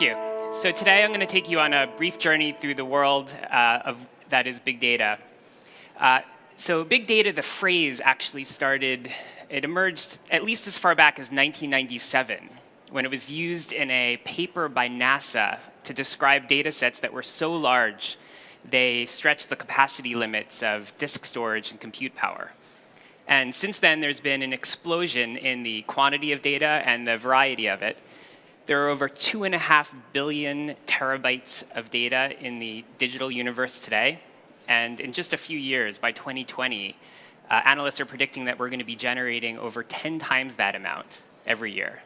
you. So today I'm going to take you on a brief journey through the world that is big data. So big data, the phrase actually started, it emerged at least as far back as 1997, when it was used in a paper by NASA to describe data sets that were so large they stretched the capacity limits of disk storage and compute power. And since then, there's been an explosion in the quantity of data and the variety of it. There are over 2.5 billion terabytes of data in the digital universe today. And in just a few years, by 2020, analysts are predicting that we're going to be generating over 10 times that amount every year.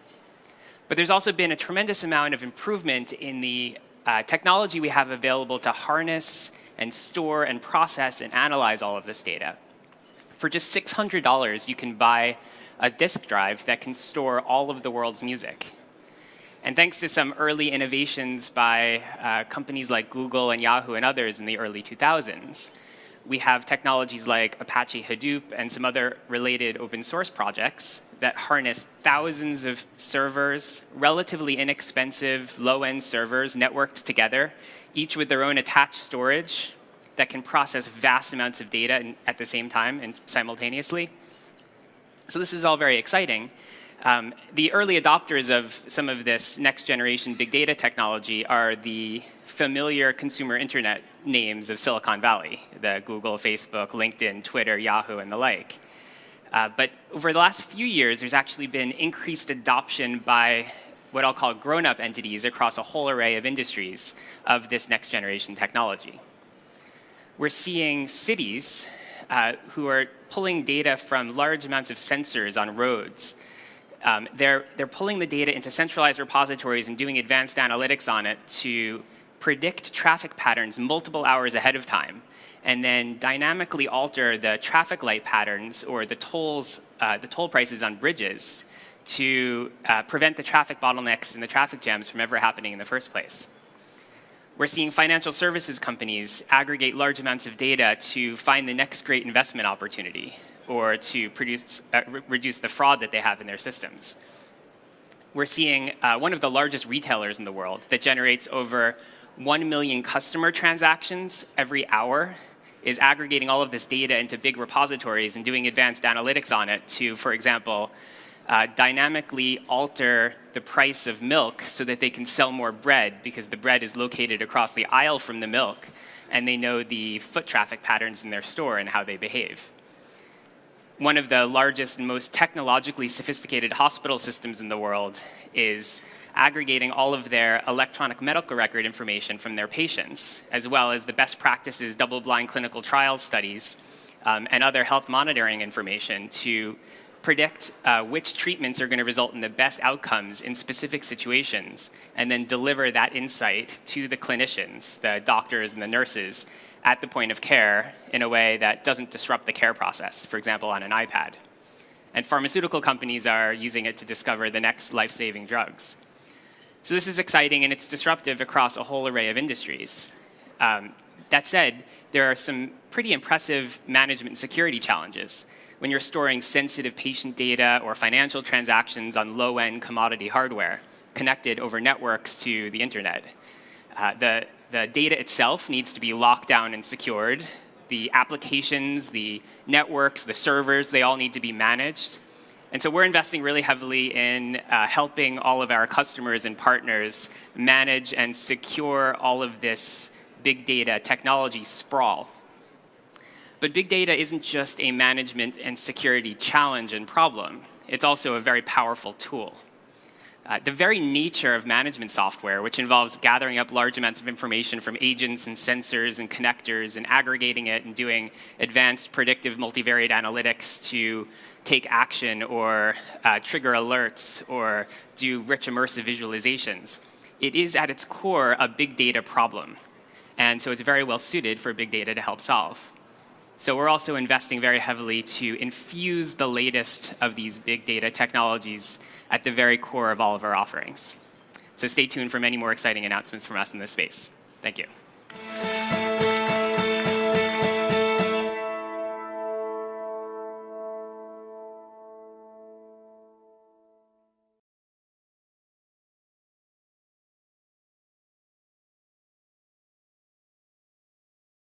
But there's also been a tremendous amount of improvement in the technology we have available to harness and store and process and analyze all of this data. For just $600, you can buy a disk drive that can store all of the world's music. And thanks to some early innovations by companies like Google and Yahoo and others in the early 2000s, we have technologies like Apache Hadoop and some other related open source projects that harness thousands of servers, relatively inexpensive, low-end servers networked together, each with their own attached storage that can process vast amounts of data at the same time and simultaneously. So this is all very exciting. The early adopters of some of this next-generation big data technology are the familiar consumer internet names of Silicon Valley, the Google, Facebook, LinkedIn, Twitter, Yahoo, and the like. But over the last few years, there's actually been increased adoption by what I'll call grown-up entities across a whole array of industries of this next-generation technology. We're seeing cities who are pulling data from large amounts of sensors on roads. They're pulling the data into centralized repositories and doing advanced analytics on it to predict traffic patterns multiple hours ahead of time, and then dynamically alter the traffic light patterns or the toll prices on bridges to prevent the traffic bottlenecks and the traffic jams from ever happening in the first place. We're seeing financial services companies aggregate large amounts of data to find the next great investment opportunity or to reduce the fraud that they have in their systems. We're seeing one of the largest retailers in the world that generates over 1 million customer transactions every hour is aggregating all of this data into big repositories and doing advanced analytics on it to, for example, dynamically alter the price of milk so that they can sell more bread because the bread is located across the aisle from the milk, and they know the foot traffic patterns in their store and how they behave. One of the largest and most technologically sophisticated hospital systems in the world is aggregating all of their electronic medical record information from their patients, as well as the best practices, double-blind clinical trial studies, and other health monitoring information to predict which treatments are going to result in the best outcomes in specific situations, and then deliver that insight to the clinicians, the doctors and the nurses, at the point of care in a way that doesn't disrupt the care process, for example, on an iPad. And pharmaceutical companies are using it to discover the next life-saving drugs. So this is exciting, and it's disruptive across a whole array of industries. That said, there are some pretty impressive management and security challenges when you're storing sensitive patient data or financial transactions on low-end commodity hardware connected over networks to the internet. The data itself needs to be locked down and secured. The applications, the networks, the servers, they all need to be managed. And so we're investing really heavily in helping all of our customers and partners manage and secure all of this big data technology sprawl. But big data isn't just a management and security challenge and problem. It's also a very powerful tool. The very nature of management software, which involves gathering up large amounts of information from agents and sensors and connectors and aggregating it and doing advanced predictive multivariate analytics to take action or trigger alerts or do rich immersive visualizations, it is at its core a big data problem. And so it's very well suited for big data to help solve. So we're also investing very heavily to infuse the latest of these big data technologies at the very core of all of our offerings. So stay tuned for many more exciting announcements from us in this space. Thank you.